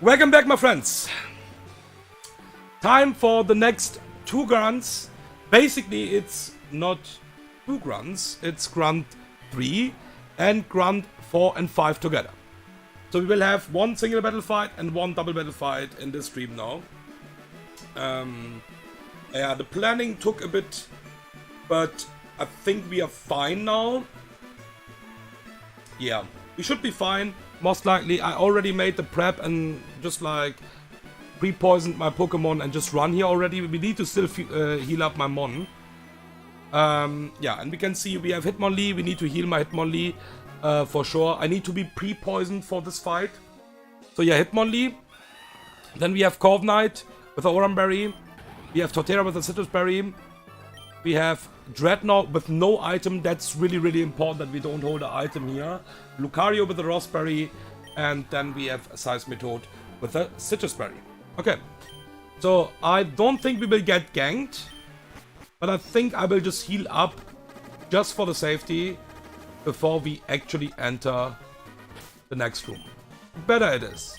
Welcome back, my friends. Time for the next 2 grunts. Basically, it's not 2 grunts, it's grunt 3 and grunt 4 and 5 together. So we will have 1 single battle fight and 1 double battle fight in this stream now. Yeah, the planning took a bit, but I think we are fine now. Yeah, we should be fine. Most likely, I already made the prep and just like pre-poisoned my Pokemon and just run here already. We need to still heal up my Mon. Yeah, and we can see we have Hitmonlee. We need to heal my Hitmonlee for sure. I need to be pre-poisoned for this fight. So yeah, Hitmonlee. Then we have Corviknight with the Oranberry. We have Torterra with the Citrus Berry. We have Dreadnought with no item. That's really important that we don't hold an item here. Lucario with the Raspberry. And then we have Seismitoad with the Citrus Berry. Okay. So I don't think we will get ganked. But I think I will just heal up just for the safety before we actually enter the next room. Better it is.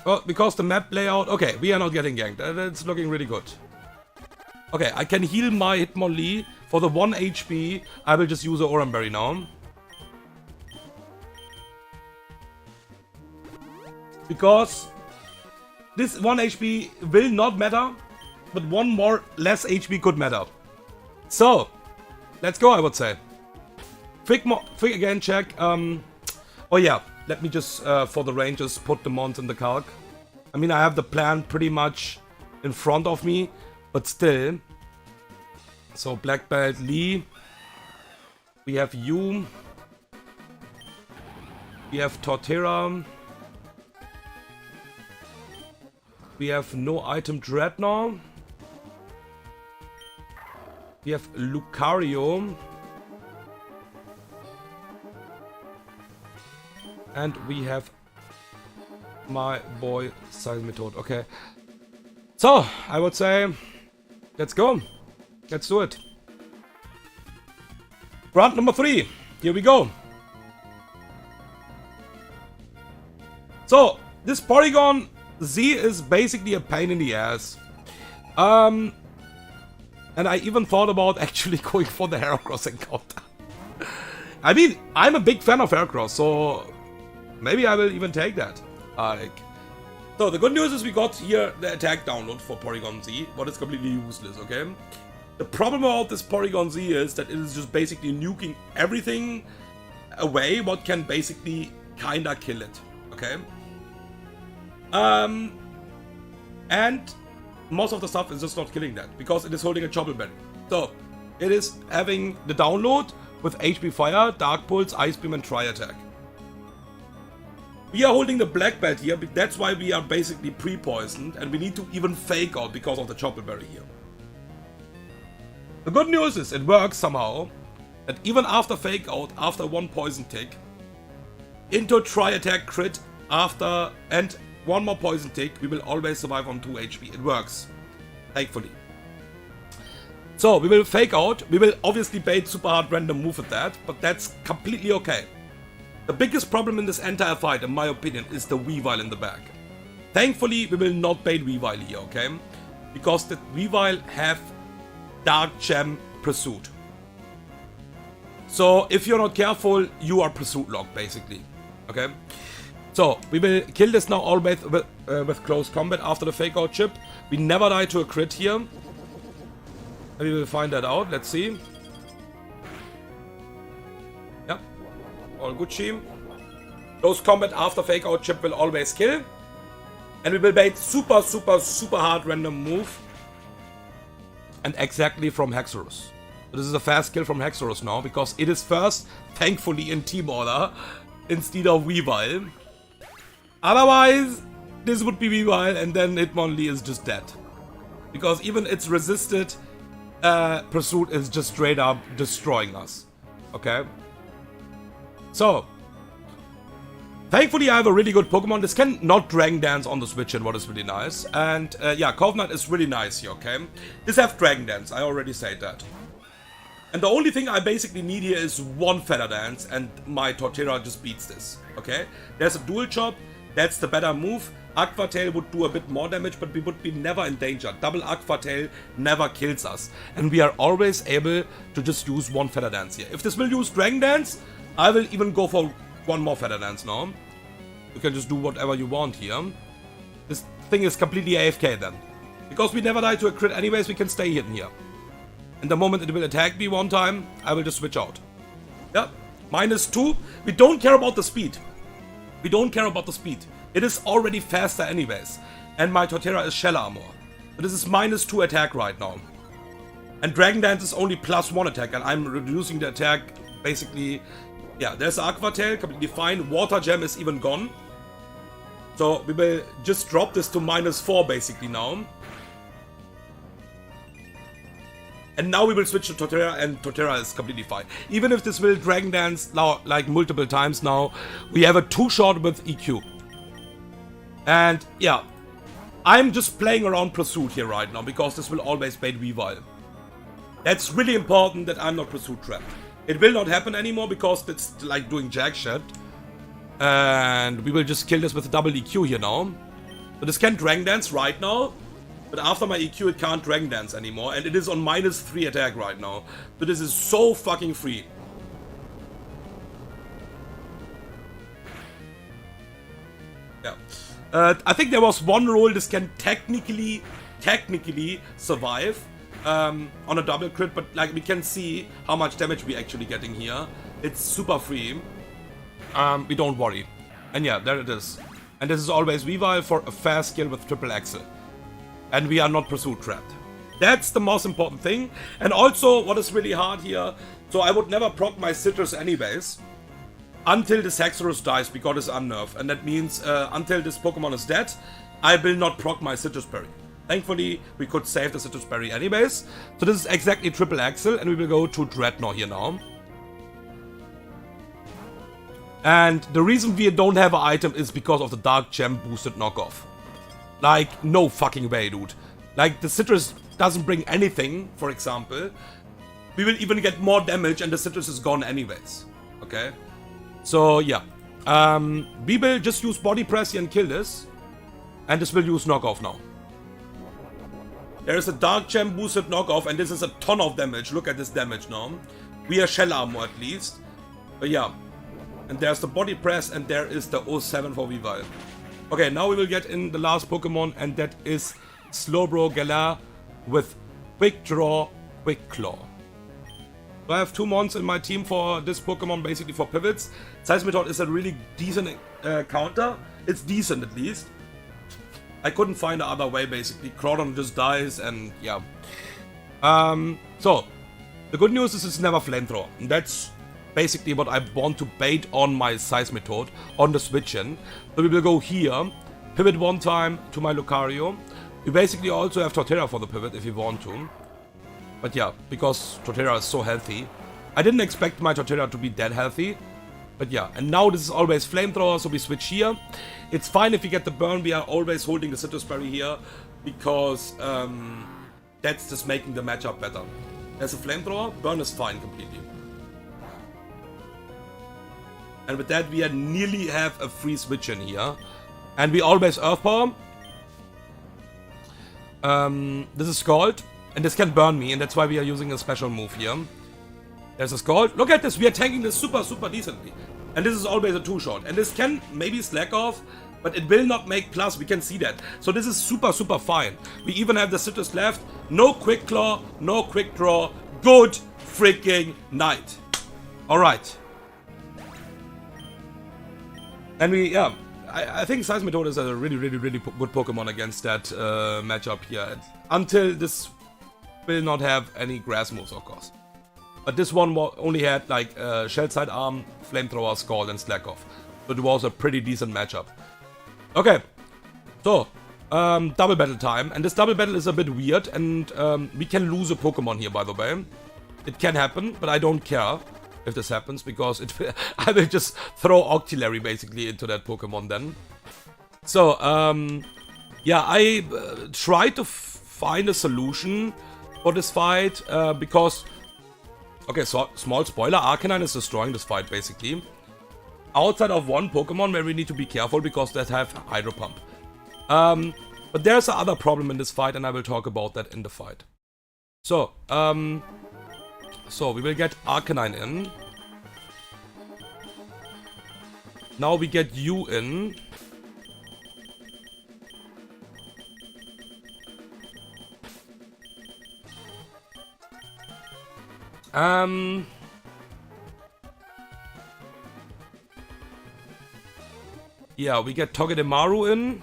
Well, because the map layout... Okay, we are not getting ganked. It's looking really good. Okay, I can heal my Hitmonlee. For the 1 HP, I will just use the Oranberry now. Because this 1 HP will not matter, but 1 more less HP could matter. So, let's go, I would say. Quick again check. Oh yeah, let me just, for the Rangers, put the Mons in the calc. I mean, I have the plan pretty much in front of me, but still. So, Black Belt Lee. We have you. We have Torterra. We have no item Dreadnought. We have Lucario. And we have my boy Seismitoad. Okay. So, I would say, let's go. Let's do it. Grunt number 3. Here we go. So, this Porygon Z is basically a pain in the ass. And I even thought about actually going for the Heracross encounter. I mean, I'm a big fan of Heracross, so maybe I will even take that. So the good news is we got here the attack download for Porygon Z, but it's completely useless, okay? The problem about this Porygon Z is that it is just basically nuking everything away what can basically kinda kill it, okay? And most of the stuff is just not killing that, because it is holding a Chople Berry. So, it is having the download with HP Fire, Dark Pulse, Ice Beam and Tri-Attack. We are holding the Black Belt here, but that's why we are basically pre-poisoned, and we need to even fake out because of the Chople Berry here. The good news is, it works somehow, that even after fake out, after 1 poison tick, into Tri-Attack crit, after, and 1 more poison tick, we will always survive on 2 HP. It works. Thankfully. So, we will fake out. We will obviously bait super hard random move at that, but that's completely okay. The biggest problem in this entire fight, in my opinion, is the Weavile in the back. Thankfully, we will not bait Weavile here, okay? Because the Weavile have Dark Gem Pursuit. So, if you're not careful, you are Pursuit locked, basically. Okay? So, we will kill this now always with close combat after the fake out chip. We never die to a crit here. And we will find that out. Let's see. Yep. All good, team. Close combat after fake out chip will always kill. And we will bait super hard random move. And exactly from Hexorus. So this is a fast kill from Hexorus now, because it is first, thankfully, in team order instead of Weavile. Otherwise, this would be Weavile, and then Hitmonlee is just dead. Because even its resisted pursuit is just straight up destroying us. Okay? So, Thankfully, I have a really good Pokemon. This can not Dragon Dance on the Switch, and what is really nice. And yeah, Corviknight is really nice here, okay? This have Dragon Dance, I already said that. And the only thing I basically need here is one Feather Dance, and my Torterra just beats this, okay? There's a Dual Chop, that's the better move. Aqua Tail would do a bit more damage, but we would be never in danger. Double Aqua Tail never kills us. And we are always able to just use one Feather Dance here. If this will use Dragon Dance, I will even go for one more Feather Dance now. You can just do whatever you want here. This thing is completely AFK then. Because we never die to a crit anyways, we can stay hidden here. And the moment it will attack me one time, I will just switch out. Yeah, -2. We don't care about the speed. We don't care about the speed. It is already faster anyways. And my Torterra is Shell Armor. But this is -2 attack right now. And Dragon Dance is only +1 attack, and I'm reducing the attack basically. Yeah, there's Aqua Tail, completely fine. Water Gem is even gone. So we will just drop this to -4 basically now. And now we will switch to Torterra, and Torterra is completely fine. Even if this will Dragon Dance now, like multiple times now, we have a 2-shot with EQ. And yeah, I'm just playing around Pursuit here right now, because this will always bait Weavile. That's really important that I'm not Pursuit trapped. It will not happen anymore, because it's like doing jack shit. And we will just kill this with a double EQ here now. So this can Dragon Dance right now. But after my EQ, it can't Dragon Dance anymore, and it is on -3 attack right now. So this is so fucking free. Yeah. I think there was one rule this can technically survive on a double crit, but like we can see how much damage we're actually getting here. It's super free. We don't worry. And yeah, there it is. And this is always Weavile for a fast kill with triple axle. And we are not Pursuit trapped. That's the most important thing. And also, what is really hard here, so I would never proc my Citrus anyways, until the Saxorus dies because it's unnerved. And that means until this Pokemon is dead, I will not proc my Citrus Berry. Thankfully, we could save the Citrus Berry anyways. So this is exactly triple axle, and we will go to Dreadnought here now. And the reason we don't have an item is because of the Dark Gem boosted knockoff. Like, no fucking way, dude. Like, the Citrus doesn't bring anything, for example. We will even get more damage and the Citrus is gone anyways. Okay? So, yeah. We will just use Body Press here and kill this. And this will use knockoff now. There is a Dark Gem boosted knockoff, and this is a ton of damage. Look at this damage now. We are Shell Armor at least. But yeah. And there's the Body Press, and there is the 07 for Weavile. Okay, now we will get in the last Pokemon, and that is Slowbro Galar with Quick Draw, Quick Claw. So I have 2 mons in my team for this Pokemon, basically for pivots. Seismitoad is a really decent counter. It's decent at least. I couldn't find the other way, basically. Crawdon just dies, and yeah. So, the good news is it's never Flamethrower. And that's basically what I want to bait on my Seismitoad on the switch in. So we will go here, pivot one time to my Lucario. We basically also have Torterra for the pivot if you want to. But yeah, because Torterra is so healthy. I didn't expect my Torterra to be that healthy. But yeah, and now this is always Flamethrower, so we switch here. It's fine if we get the burn, we are always holding the Citrus Berry here. Because that's just making the matchup better. As a Flamethrower, burn is fine completely. And with that, we nearly have a free switch in here. And we always Earth Power. This is Scald. And this can burn me. And that's why we are using a special move here. There's a Scald. Look at this. We are tanking this super, super decently. And this is always a 2-shot. And this can maybe slack off. But it will not make plus. We can see that. So this is super, super fine. We even have the Citrus left. No Quick Claw. No Quick Draw. Good freaking night. Alright. And we, yeah, I think Seismitoad is a really, really, really good Pokemon against that matchup here. Until this will not have any grass moves, of course. But this one only had like Shell Side Arm, Flamethrower, Scald, and Slack Off. So it was a pretty decent matchup. Okay, so double battle time. And this double battle is a bit weird, and we can lose a Pokemon here, by the way. It can happen, but I don't care. if this happens, because I will just throw Octillery basically into that Pokemon then. So, yeah, I tried to find a solution for this fight, because... Okay, so small spoiler, Arcanine is destroying this fight basically. Outside of one Pokemon where we need to be careful because that have Hydro Pump. But there's another problem in this fight, and I will talk about that in the fight. So, we will get Arcanine in. Now we get you in. Yeah, we get Togedemaru in.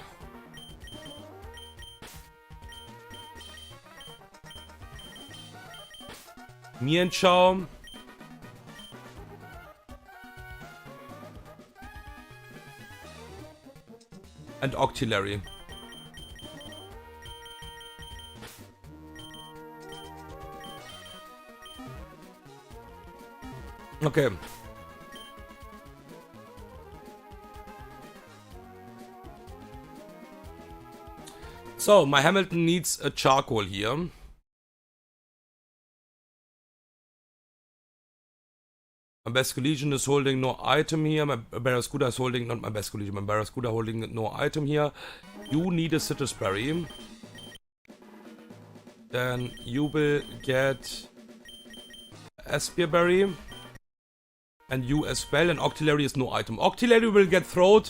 Mienshao. And Octillery. Okay. So, my Hamilton needs a charcoal here. My Basculegion is holding no item here. My Barraskewda is holding, not my Basculegion, my Barraskewda holding no item here. You need a Citrus Berry. Then you will get Aspia Berry. And you as well, and Octillery is no item. Octillery will get thrown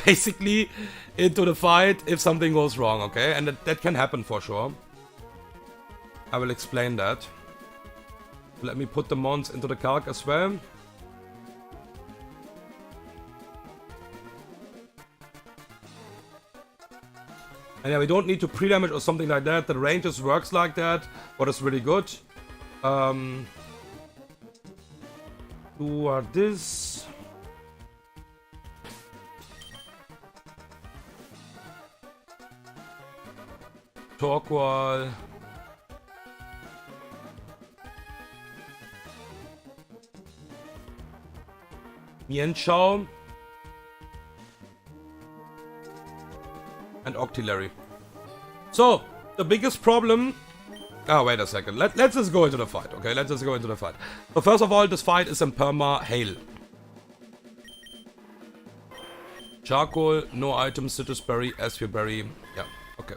basically into the fight if something goes wrong, okay? And that can happen for sure. I will explain that. Let me put the mons into the calc as well. And yeah, we don't need to pre-damage or something like that. The range just works like that, but it's really good. You are this. Torqual. Mienshao. And Octillery. So, the biggest problem... Oh, wait a second. Let's just go into the fight, okay? Let's just go into the fight. So, first of all, this fight is in Perma Hail. Charcoal, no item, Citrus Berry, Aspia Berry. Yeah, okay.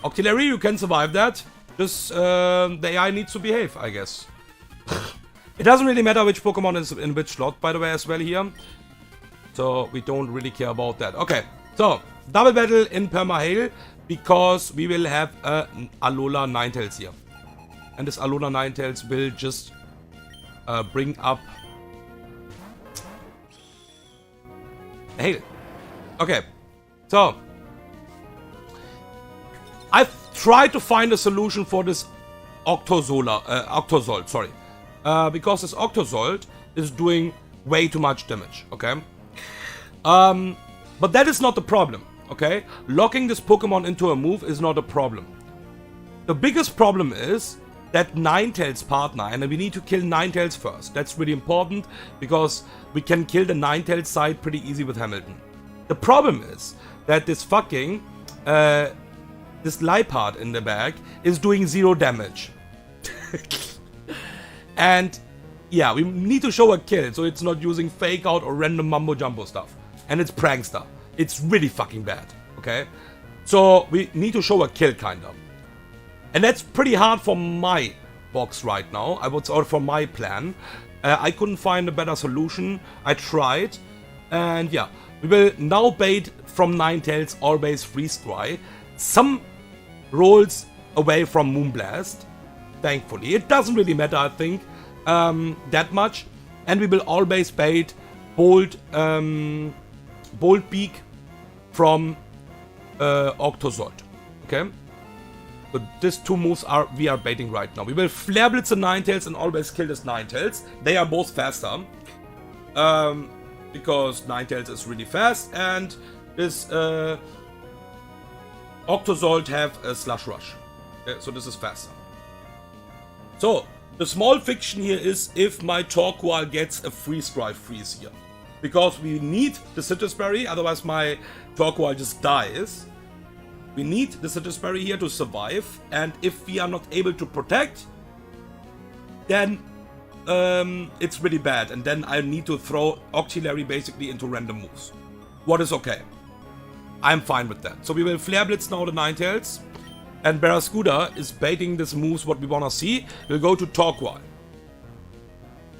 Octillery, you can survive that. Just, the AI needs to behave, I guess. It doesn't really matter which Pokemon is in which slot, by the way, as well here. So, we don't really care about that. Okay, so, double battle in Perma Hail. Because we will have a Alola Ninetales here. And this Alola Ninetales will just bring up Hail. Okay, so I've tried to find a solution for this Octozolt, sorry. Because this Octozolt is doing way too much damage, okay? But that is not the problem. Okay, locking this Pokemon into a move is not a problem. The biggest problem is that Ninetales partner, and we need to kill Ninetales first. That's really important because we can kill the Ninetales side pretty easy with Hamilton. The problem is that this fucking this Liepard in the back is doing 0 damage. And yeah, we need to show a kill, so it's not using fake out or random mumbo jumbo stuff. And it's Prankster. It's really fucking bad, okay? So, we need to show a kill, kind of. And that's pretty hard for my box right now, or for my plan. I couldn't find a better solution. I tried. And yeah, we will now bait from Ninetales, always freeze dry. Some rolls away from Moonblast, thankfully. It doesn't really matter, I think, that much. And we will always bait Bolt Beak from Octozolt. Okay? So these two moves we are baiting right now. We will Flare Blitz the Ninetales and always kill this Ninetales. They are both faster. Because Ninetales is really fast and this Octozolt have a Slush Rush. Okay, so this is faster. So, The small fiction here is if my Torkoal gets a freeze drive freeze here. Because we need the Citrus Berry, otherwise my Torkoal just dies. We need the Citrus Berry here to survive, and if we are not able to protect, then it's really bad, and then I need to throw Octillery basically into random moves. What is okay. I'm fine with that. So we will Flare Blitz now the Ninetales. And Barraskewda is baiting this moves what we wanna see. We'll go to Torkoal.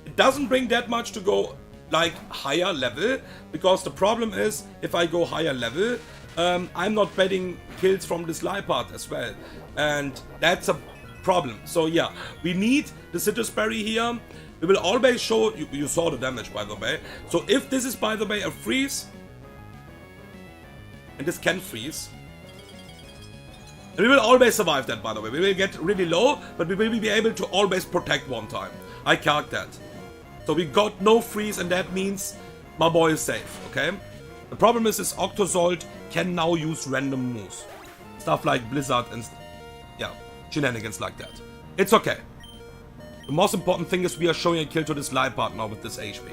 It doesn't bring that much to go like higher level, because the problem is if I go higher level, I'm not betting kills from this Liepard as well. And that's a problem. So yeah, we need the Citrus Berry here. We will always show, you saw the damage by the way. So if this is by the way a freeze, and this can freeze, and we will always survive that, by the way. We will get really low, but we will be able to always protect one time. I calc that. So we got no freeze, and that means my boy is safe, okay? The problem is this Octozolt can now use random moves. Stuff like Blizzard and, yeah, shenanigans like that. It's okay. The most important thing is we are showing a kill to this Liepard now with this HP,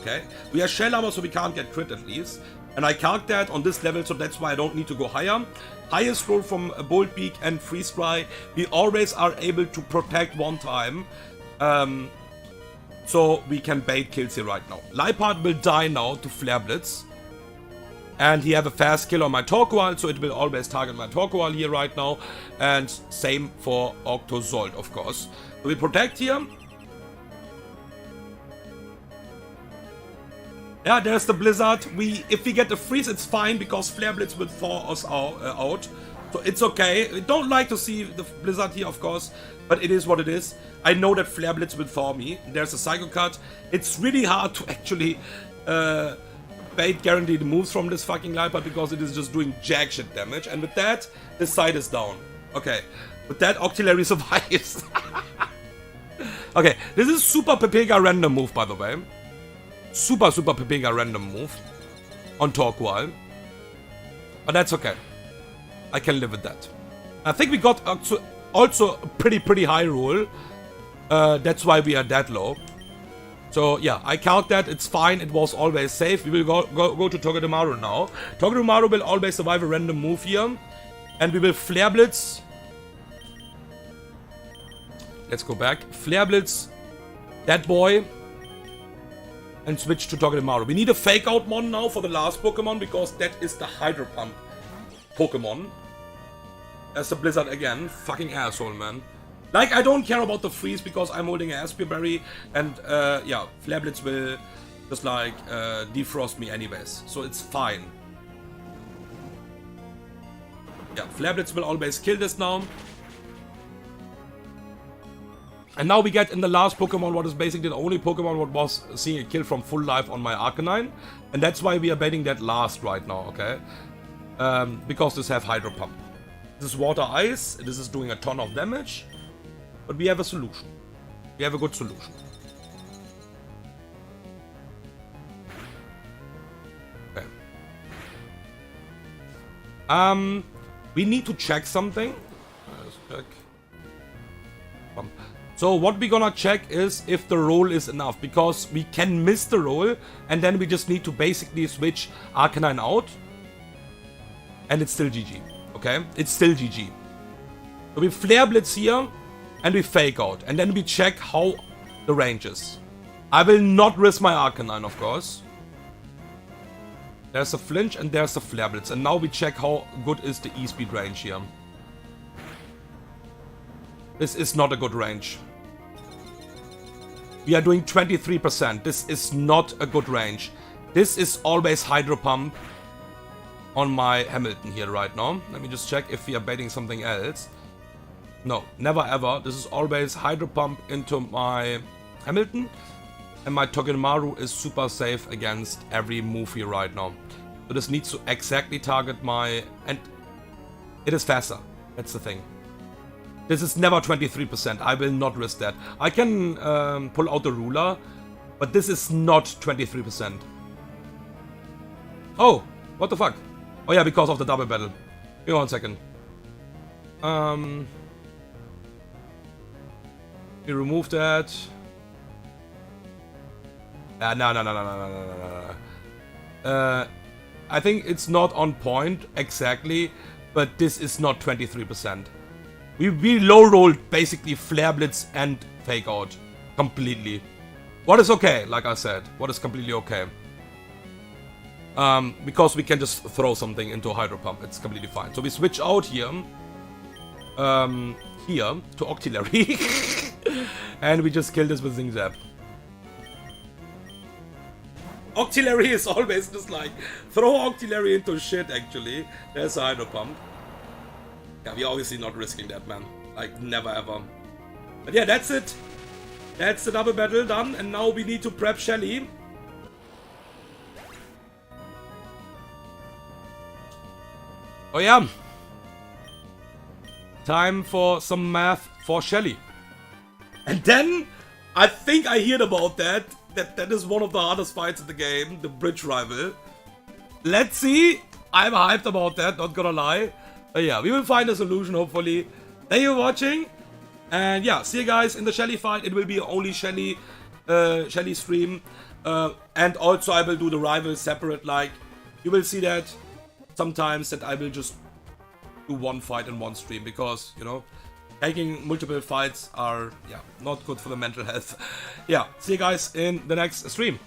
okay? We are Shell Armor, so we can't get crit at least. And I calc that on this level, so that's why I don't need to go higher. Highest roll from Bolt Beak and Freeze Dry, we always are able to protect one time. So we can bait kills here right now. Liepard will die now to Flare Blitz. And he have a fast kill on my Torkoal, so it will always target my Torkoal here right now. And same for Octozolt, of course. So we protect here. Yeah, there's the Blizzard. If we get the freeze, it's fine, because Flare Blitz will thaw us out. So it's okay. I don't like to see the Blizzard here, of course, but it is what it is. I know that Flare Blitz will thaw me. There's a Psycho Cut. It's really hard to actually bait guaranteed moves from this fucking Liepard, because it is just doing jack shit damage. And with that, this side is down. Okay. With that, Octillery survives. Okay, this is super Pepega random move, by the way. Super Pepega random move on Torkoal. But that's okay. I can live with that. I think we got also a pretty high roll. That's why we are that low. So yeah, I count that. It's fine. It was always safe. We will go to Togedemaru now. Togedemaru will always survive a random move here. And we will Flare Blitz. Let's go back. Flare Blitz. That boy. And switch to Togedemaru. We need a Fake Out Mon now for the last Pokemon, because that is the Hydro Pump Pokemon. As the Blizzard again. Fucking asshole, man. Like, I don't care about the freeze, because I'm holding an Aspia Berry. And, yeah, Flare Blitz will just, like, defrost me anyways. So it's fine. Yeah, Flare Blitz will always kill this now. And now we get in the last Pokemon what is basically the only Pokemon what was seeing a kill from full life on my Arcanine. And that's why we are baiting that last right now, okay? Because this have Hydro Pump. This is Water Ice, this is doing a ton of damage. But we have a solution. We have a good solution. Okay. We need to check something. Let's check. So what we're gonna check is if the roll is enough, because we can miss the roll and then we just need to basically switch Arcanine out and it's still GG, okay? It's still GG. So we Flare Blitz here and we Fake Out and then we check how the range is. I will not risk my Arcanine, of course. There's a Flinch and there's a Flare Blitz, and now we check how good is the E-Speed range here. This is not a good range. We are doing 23%. This is not a good range. This is always Hydro Pump on my Hamilton here right now. Let me just check if we are baiting something else. No, never ever. This is always Hydro Pump into my Hamilton. And my Togedemaru is super safe against every move here right now. So this needs to exactly target my... And it is faster. That's the thing. This is never 23%. I will not risk that. I can pull out the ruler, but this is not 23%. Oh, what the fuck? Oh yeah, because of the double battle. Give me 1 second. We remove that. No. I think it's not on point exactly, but this is not 23%. We low rolled basically Flare Blitz and Fake Out completely. What is okay, like I said, what is completely okay. Because we can just throw something into a Hydro Pump, it's completely fine. So we switch out here, to Octillery, and we just kill this with Zing Zap. Octillery is always just like, throw Octillery into shit actually. There's a Hydro Pump. Yeah, we're obviously not risking that, man. Like, never ever. But yeah, that's it. That's the double battle done, and now we need to prep Shelly. Oh yeah. Time for some math for Shelly. And then, I think I heard about that. That is one of the hardest fights in the game, the bridge rival. Let's see. I'm hyped about that, not gonna lie. But yeah, we will find a solution, hopefully. Thank you for watching. And yeah, see you guys in the Shelly fight. It will be only Shelly stream. And also I will do the rivals separate. Like, you will see that sometimes that I will just do one fight in one stream. Because, you know, taking multiple fights are, yeah, not good for the mental health. Yeah, see you guys in the next stream.